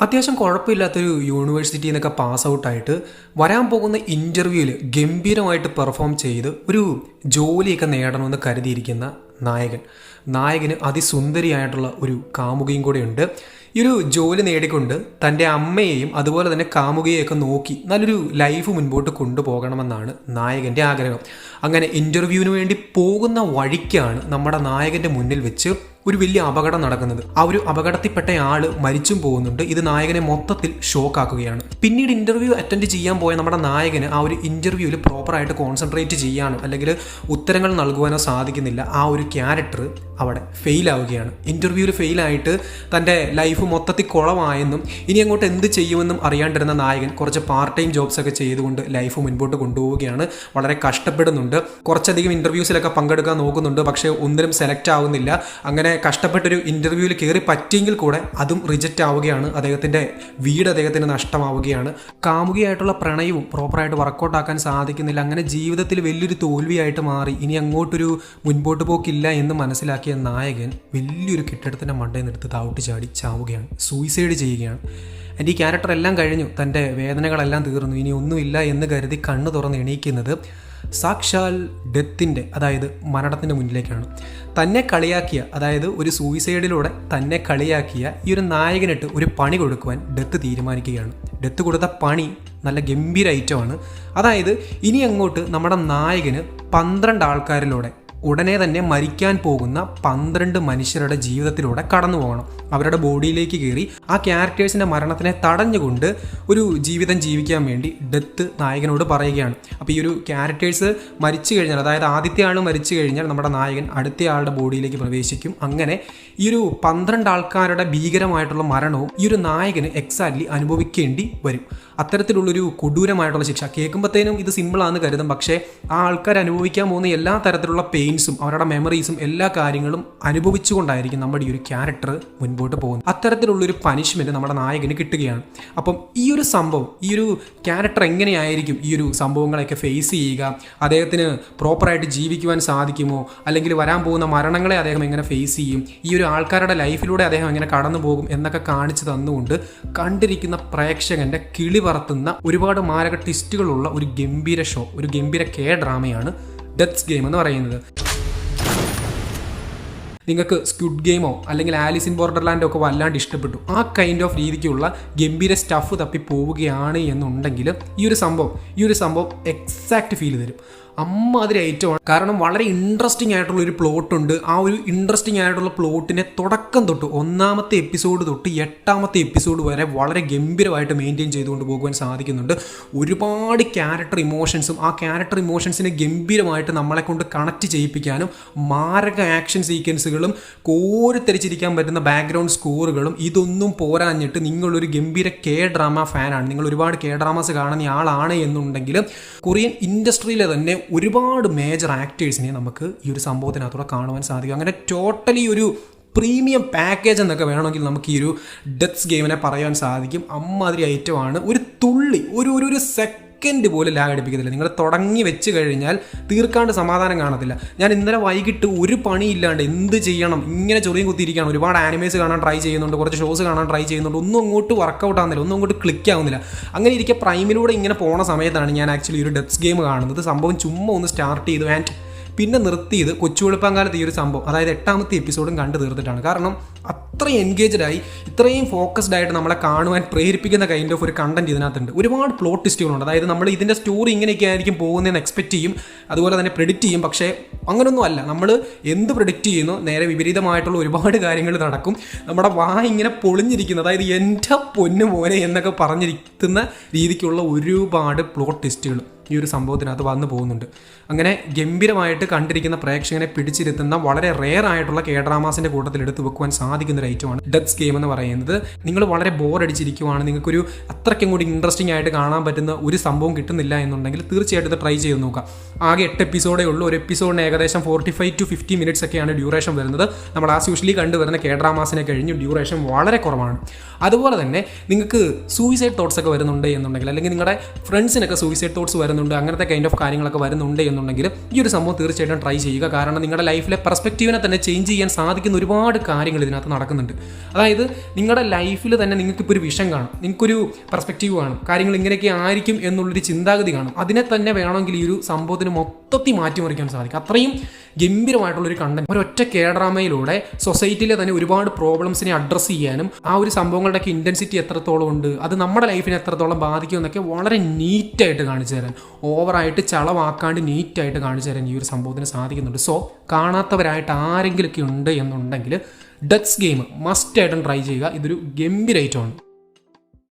അത്യാവശ്യം കുഴപ്പമില്ലാത്തൊരു യൂണിവേഴ്സിറ്റിയിൽ നിന്നൊക്കെ പാസ് ഔട്ടായിട്ട് വരാൻ പോകുന്ന ഇൻ്റർവ്യൂവിൽ ഗംഭീരമായിട്ട് പെർഫോം ചെയ്ത് ഒരു ജോലിയൊക്കെ നേടണമെന്ന് കരുതിയിരിക്കുന്ന നായകന് അതിസുന്ദരിയായിട്ടുള്ള ഒരു കാമുകിയും കൂടെയുണ്ട്. ഈ ഒരു ജോലി നേടിക്കൊണ്ട് തൻ്റെ അമ്മയെയും അതുപോലെ തന്നെ കാമുകിയെയൊക്കെ നോക്കി നല്ലൊരു ലൈഫ് മുൻപോട്ട് കൊണ്ടുപോകണമെന്നാണ് നായകൻ്റെ ആഗ്രഹം. അങ്ങനെ ഇൻ്റർവ്യൂവിന് വേണ്ടി പോകുന്ന വഴിക്കാണ് നമ്മുടെ നായകൻ്റെ മുന്നിൽ വെച്ച് ഒരു വലിയ അപകടം നടക്കുന്നത്. ആ ഒരു അപകടത്തിൽപ്പെട്ട ആള് മരിച്ചും പോകുന്നുണ്ട്. ഇത് നായകനെ മൊത്തത്തിൽ ഷോക്കാക്കുകയാണ്. പിന്നീട് ഇന്റർവ്യൂ അറ്റൻഡ് ചെയ്യാൻ പോയ നമ്മുടെ നായകന് ആ ഒരു ഇന്റർവ്യൂവിൽ പ്രോപ്പറായിട്ട് കോൺസെൻട്രേറ്റ് ചെയ്യാനോ അല്ലെങ്കിൽ ഉത്തരങ്ങൾ നൽകുവാനോ സാധിക്കുന്നില്ല. ആ ഒരു ക്യാരക്ടർ അവിടെ ഫെയിൽ ആവുകയാണ്. ഇന്റർവ്യൂവിൽ ഫെയിലായിട്ട് തൻ്റെ ലൈഫ് മൊത്തത്തിൽ കുളമായെന്നും ഇനി അങ്ങോട്ട് എന്ത് ചെയ്യുമെന്നും അറിയാണ്ടിരുന്ന നായകൻ കുറച്ച് പാർട്ട് ടൈം ജോബ്സ് ഒക്കെ ചെയ്തുകൊണ്ട് ലൈഫ് മുൻപോട്ട് കൊണ്ടുപോവുകയാണ്. വളരെ കഷ്ടപ്പെടുന്നുണ്ട്. കുറച്ചധികം ഇന്റർവ്യൂസിലൊക്കെ പങ്കെടുക്കാൻ നോക്കുന്നുണ്ട്. പക്ഷേ ഒന്നിനും സെലക്ട് ആവുന്നില്ല. അങ്ങനെ കഷ്ടപ്പെട്ടൊരു ഇന്റർവ്യൂവിൽ കയറി പറ്റിയെങ്കിൽ കൂടെ അതും റിജക്റ്റ് ആവുകയാണ്. അദ്ദേഹത്തിൻ്റെ വീട് അദ്ദേഹത്തിന് നഷ്ടമാവുകയാണ്. കാമുകിയായിട്ടുള്ള പ്രണയവും പ്രോപ്പറായിട്ട് വർക്കൗട്ട് ആക്കാൻ സാധിക്കുന്നില്ല. അങ്ങനെ ജീവിതത്തിൽ വലിയൊരു തോൽവിയായിട്ട് മാറി. ഇനി അങ്ങോട്ടൊരു മുൻപോട്ട് പോക്കില്ല എന്ന് മനസ്സിലാക്കിയ നായകൻ വലിയൊരു കെട്ടിടത്തിൻ്റെ മണ്ടയിൽ നിന്നെടുത്ത് താവട്ടി ചാടി ചാവുകയാണ്. സൂയിസൈഡ് ചെയ്യുകയാണ്. എൻ്റെ ഈ ക്യാരക്ടർ എല്ലാം കഴിഞ്ഞു, തൻ്റെ വേദനകളെല്ലാം തീർന്നു, ഇനി ഒന്നുമില്ല എന്ന് കരുതി കണ്ണ് തുറന്ന് എണീക്കുന്നത് സാക്ഷാൽ ഡെത്തിൻ്റെ, അതായത് മരണത്തിൻ്റെ മുന്നിലേക്കാണ്. തന്നെ കളിയാക്കിയ, അതായത് ഒരു സൂയിസൈഡിലൂടെ തന്നെ കളിയാക്കിയ ഈ ഒരു നായകനിട്ട് ഒരു പണി കൊടുക്കുവാൻ ഡെത്ത് തീരുമാനിക്കുകയാണ്. ഡെത്ത് കൊടുത്ത പണി നല്ല ഗംഭീര ഐറ്റമാണ്. അതായത് ഇനി അങ്ങോട്ട് നമ്മുടെ നായകന് 12 ആൾക്കാരിലൂടെ ഉടനെ തന്നെ മരിക്കാൻ പോകുന്ന 12 മനുഷ്യരുടെ ജീവിതത്തിലൂടെ കടന്നു പോകണം. അവരുടെ ബോഡിയിലേക്ക് കയറി ആ ക്യാരക്ടേഴ്സിൻ്റെ മരണത്തിനെ തടഞ്ഞുകൊണ്ട് ഒരു ജീവിതം ജീവിക്കാൻ വേണ്ടി ഡെത്ത് നായകനോട് പറയുകയാണ്. അപ്പോൾ ഈ ഒരു ക്യാരക്ടേഴ്സ് മരിച്ചു കഴിഞ്ഞാൽ, അതായത് ആദ്യത്തെ ആൾ മരിച്ചു കഴിഞ്ഞാൽ നമ്മുടെ നായകൻ അടുത്ത ആളുടെ ബോഡിയിലേക്ക് പ്രവേശിക്കും. അങ്ങനെ ഈ ഒരു 12 ആൾക്കാരുടെ ഭീകരമായിട്ടുള്ള മരണവും ഈ ഒരു നായകന് എക്സാക്ട്ലി അനുഭവിക്കേണ്ടി വരും. അത്തരത്തിലുള്ളൊരു കൊടൂരമായിട്ടുള്ള ശിക്ഷ. കേൾക്കുമ്പോഴത്തേനും ഇത് സിമ്പിളാണെന്ന് കരുതും. പക്ഷേ ആ ആൾക്കാർ അനുഭവിക്കാൻ പോകുന്ന എല്ലാ തരത്തിലുള്ള പെയിൻസും അവരുടെ മെമ്മറീസും എല്ലാ കാര്യങ്ങളും അനുഭവിച്ചുകൊണ്ടായിരിക്കും നമ്മുടെ ഈ ഒരു ക്യാരക്ടർ മുൻപോട്ട് പോകുന്നത്. അത്തരത്തിലുള്ളൊരു പനിഷ്മെൻറ്റ് നമ്മുടെ നായകന് കിട്ടുകയാണ്. അപ്പം ഈ ഒരു സംഭവം, ഈ ഒരു ക്യാരക്ടർ എങ്ങനെയായിരിക്കും ഈ ഒരു സംഭവങ്ങളെയൊക്കെ ഫേസ് ചെയ്യുക, അദ്ദേഹത്തിന് പ്രോപ്പറായിട്ട് ജീവിക്കുവാൻ സാധിക്കുമോ, അല്ലെങ്കിൽ വരാൻ പോകുന്ന മരണങ്ങളെ അദ്ദേഹം എങ്ങനെ ഫേസ് ചെയ്യും, ഈ ഒരു ആൾക്കാരുടെ ലൈഫിലൂടെ അദ്ദേഹം എങ്ങനെ കടന്നു പോകും എന്നൊക്കെ കാണിച്ചു തന്നുകൊണ്ട് കണ്ടിരിക്കുന്ന പ്രേക്ഷകൻ്റെ കിളി പറത്തുന്ന ഒരുപാട് മാരക ട്വിസ്റ്റുകളുള്ള ഒരു ഗംഭീര ഷോ, ഒരു ഗംഭീര ഡ്രാമയാണ് ഡെത്ത് ഗെയിം എന്ന് പറയുന്നത്. നിങ്ങൾക്ക് സ്ക്വിഡ് ഗെയിമോ അല്ലെങ്കിൽ ആലിസ് ഇൻ ബോർഡർലാൻഡോ ഒക്കെ വല്ലാണ്ട് ഇഷ്ടപ്പെട്ടു, ആ കൈൻഡ് ഓഫ് രീതിക്കുള്ള ഗംഭീര സ്റ്റഫ് തപ്പി പോവുകയാണ് എന്നുണ്ടെങ്കിൽ ഈ ഒരു സംഭവം എക്സാക്റ്റ് ഫീൽ തരും. അമ്മാതിരി ഐറ്റമാണ്. കാരണം വളരെ ഇൻട്രസ്റ്റിംഗ് ആയിട്ടുള്ള ഒരു പ്ലോട്ടുണ്ട്. ആ ഒരു ഇൻട്രസ്റ്റിംഗ് ആയിട്ടുള്ള പ്ലോട്ടിനെ തുടക്കം തൊട്ട് 1ാമത്തെ എപ്പിസോഡ് തൊട്ട് 8ാമത്തെ എപ്പിസോഡ് വരെ വളരെ ഗംഭീരമായിട്ട് മെയിൻറ്റെയിൻ ചെയ്തുകൊണ്ട് പോകുവാൻ സാധിക്കുന്നുണ്ട്. ഒരുപാട് ക്യാരക്ടർ ഇമോഷൻസും ആ ക്യാരക്ടർ ഇമോഷൻസിനെ ഗംഭീരമായിട്ട് നമ്മളെ കൊണ്ട് കണക്ട് ചെയ്യിപ്പിക്കാനും മാരക ആക്ഷൻ സീക്വൻസുകളും കോരിത്തരിച്ചിരിക്കാൻ പറ്റുന്ന ബാക്ക്ഗ്രൗണ്ട് സ്കോറുകളും ഇതൊന്നും പോരാഞ്ഞിട്ട് നിങ്ങളൊരു ഗംഭീര ഡ്രാമ ഫാനാണ്, നിങ്ങൾ ഒരുപാട് ഡ്രാമാസ് കാണുന്ന ആളാണ് എന്നുണ്ടെങ്കിൽ കൊറിയൻ ഇൻഡസ്ട്രിയിലെ തന്നെ ഒരുപാട് മേജർ ആക്ടേഴ്സിനെ നമുക്ക് ഈ ഒരു സംഭവത്തിനകത്തൂടെ കാണുവാൻ സാധിക്കും. അങ്ങനെ ടോട്ടലി ഒരു പ്രീമിയം പാക്കേജ് എന്നൊക്കെ വേണമെങ്കിൽ നമുക്ക് ഈ ഒരു ഡെത്ത് ഗെയിമിനെ പറയാൻ സാധിക്കും. അമ്മാതിരി ഐറ്റമാണ്. ഒരു തുള്ളി ഒരു സെക്കൻഡ് പോലും ലാഗ് അടിപ്പിക്കത്തില്ല. നിങ്ങൾ തുടങ്ങി വെച്ച് കഴിഞ്ഞാൽ തീർക്കാണ്ട് സമാധാനം കാണത്തില്ല. ഞാൻ ഇന്നലെ വൈകിട്ട് ഒരു പണിയില്ലാണ്ട് എന്ത് ചെയ്യണം ഇങ്ങനെ ചൊറിയും കുത്തിയിരിക്കുകയാണ്. ഒരുപാട് ആനിമേസ് കാണാൻ ട്രൈ ചെയ്യുന്നുണ്ട്, കുറച്ച് ഷോസ് കാണാൻ ട്രൈ ചെയ്യുന്നുണ്ട്. ഒന്നും അങ്ങോട്ട് വർക്കൗട്ട് ആകുന്നില്ല, ഒന്നും അങ്ങോട്ട് ക്ലിക്ക് ആവുന്നില്ല. അങ്ങനെ ഇരിക്കെ പ്രൈമിലൂടെ ഇങ്ങനെ പോണ സമയത്താണ് ഞാൻ ആക്ച്വലി ഒരു ഡെത്ത് ഗെയിം കാണുന്നത്. സംഭവം ചുമ്മാ ഒന്ന് സ്റ്റാർട്ട് ചെയ്തു ആൻഡ് പിന്നെ നിർത്തിയത് കൊച്ചു വെളുപ്പാങ്കാലത്ത് ഈ ഒരു സംഭവം, അതായത് 8ാമത്തെ എപ്പിസോഡും കണ്ടു തീർത്തിട്ടാണ്. കാരണം അത്രയും എൻഗേജ്ഡായി, ഇത്രയും ഫോക്കസ്ഡ് ആയിട്ട് നമ്മളെ കാണുവാൻ പ്രേരിപ്പിക്കുന്ന കൈൻഡ് ഓഫ് ഒരു കണ്ടന്റ് ഇതിനകത്തുണ്ട്. ഒരുപാട് പ്ലോട്ട് ട്വിസ്റ്റുകളുണ്ട്. അതായത് നമ്മൾ ഇതിൻ്റെ സ്റ്റോറി ഇങ്ങനെയൊക്കെ ആയിരിക്കും പോകുന്നതെന്ന് എക്സ്പെക്ട് ചെയ്യും, അതുപോലെ തന്നെ പ്രെഡിക്റ്റ് ചെയ്യും. പക്ഷേ അങ്ങനൊന്നും അല്ല. നമ്മൾ എന്ത് പ്രെഡിക്റ്റ് ചെയ്യുന്നു നേരെ വിപരീതമായിട്ടുള്ള ഒരുപാട് കാര്യങ്ങൾ നടക്കും. നമ്മുടെ ഇങ്ങനെ പൊളിഞ്ഞിരിക്കുന്നത്, അതായത് എൻ്റെ പൊന്നു മോനെ എന്നൊക്കെ പറഞ്ഞിരിക്കുന്ന രീതിക്കുള്ള ഒരുപാട് പ്ലോട്ട് ട്വിസ്റ്റുകൾ ഈ ഒരു സംഭവത്തിനകത്ത് വന്നു പോകുന്നുണ്ട്. അങ്ങനെ ഗംഭീരമായിട്ട് കണ്ടിരിക്കുന്ന പ്രേക്ഷകനെ പിടിച്ചിരുത്തുന്ന വളരെ റെയർ ആയിട്ടുള്ള ഡ്രാമാസിൻ്റെ കൂട്ടത്തിൽ എടുത്തു വെക്കുവാൻ സാധിക്കുന്ന ഒരു ഐറ്റമാണ് ഡെത്ത് ഗെയിം എന്ന് പറയുന്നത്. നിങ്ങൾ വളരെ ബോർ അടിച്ചിരിക്കുവാണ്, നിങ്ങൾക്കൊരു അത്രയ്ക്കും കൂടി ഇൻട്രസ്റ്റിംഗ് ആയിട്ട് കാണാൻ പറ്റുന്ന ഒരു സംഭവം കിട്ടുന്നില്ല എന്നുണ്ടെങ്കിൽ തീർച്ചയായിട്ടും ഇത് ട്രൈ ചെയ്ത് നോക്കാം. ആകെ 8 എപ്പിസോഡേ ഉള്ളൂ. ഒരു എപ്പിസോഡിന് ഏകദേശം 45 to 50 മിനിറ്റ്സ് ഒക്കെയാണ് ഡ്യൂറേഷൻ വരുന്നത്. നമ്മൾ യൂഷ്വലി കണ്ടുവരുന്ന ഡ്രാമാസിനെ കഴിഞ്ഞ് ഡ്യൂറേഷൻ വളരെ കുറവാണ്. അതുപോലെ തന്നെ നിങ്ങൾക്ക് സൂയിസൈഡ് തോട്ട്സ് ഒക്കെ വരുന്നുണ്ട് എന്നുണ്ടെങ്കിൽ, അല്ലെങ്കിൽ നിങ്ങളുടെ ഫ്രണ്ട്സിനൊക്കെ സൂയിസൈഡ് തോട്ട്സ് വരുന്നുണ്ട് വരുന്നുണ്ട്, അങ്ങനത്തെ കൈൻഡ് ഓഫ് കാര്യങ്ങളൊക്കെ വരുന്നുണ്ട് എന്നുണ്ടെങ്കിൽ ഈ ഒരു സംഭവം തീർച്ചയായിട്ടും ട്രൈ ചെയ്യുക. കാരണം നിങ്ങളുടെ ലൈഫിലെ പെർസ്പെക്റ്റീവിനെ തന്നെ ചേഞ്ച് ചെയ്യാൻ സാധിക്കുന്ന ഒരുപാട് കാര്യങ്ങൾ ഇതിനകത്ത് നടക്കുന്നുണ്ട്. അതായത് നിങ്ങളുടെ ലൈഫിൽ തന്നെ നിങ്ങൾക്കിപ്പോൾ ഒരു വിഷൻ കാണും, നിങ്ങൾക്കൊരു പെർസ്പെക്റ്റീവ് കാണും, കാര്യങ്ങൾ ഇങ്ങനെയൊക്കെ ആയിരിക്കും എന്നുള്ളൊരു ചിന്താഗതി കാണും. അതിനെ തന്നെ വേണമെങ്കിൽ ഈ ഒരു സംഭവത്തിന് മൊത്തത്തിൽ മാറ്റിമറിക്കാൻ സാധിക്കും. അത്രയും ഗംഭീരമായിട്ടുള്ളൊരു കണ്ടന്റ് ഒരൊറ്റ കേഡ്രാമയിലൂടെ സൊസൈറ്റിയിലെ തന്നെ ഒരുപാട് പ്രോബ്ലംസിനെ അഡ്രസ്സ് ചെയ്യാനും ആ ഒരു സംഭവങ്ങളുടെയൊക്കെ ഇൻറ്റൻസിറ്റി എത്രത്തോളം ഉണ്ട്, അത് നമ്മുടെ ലൈഫിനെ എത്രത്തോളം ബാധിക്കും എന്നൊക്കെ വളരെ നീറ്റായിട്ട് കാണിച്ചു തരാൻ, ഓവറായിട്ട് ചളവാക്കാണ്ട് നീറ്റായിട്ട് കാണിച്ചു തരാൻ ഈ ഒരു സംഭവത്തിന് സാധിക്കുന്നുണ്ട്. സോ കാണാത്തവരായിട്ട് ആരെങ്കിലുമൊക്കെ ഉണ്ട് എന്നുണ്ടെങ്കിൽ ഡെക്സ് ഗെയിം മസ്റ്റ് ആയിട്ടും ട്രൈ ചെയ്യുക. ഇതൊരു ഗംഭീര ഐറ്റമാണ്.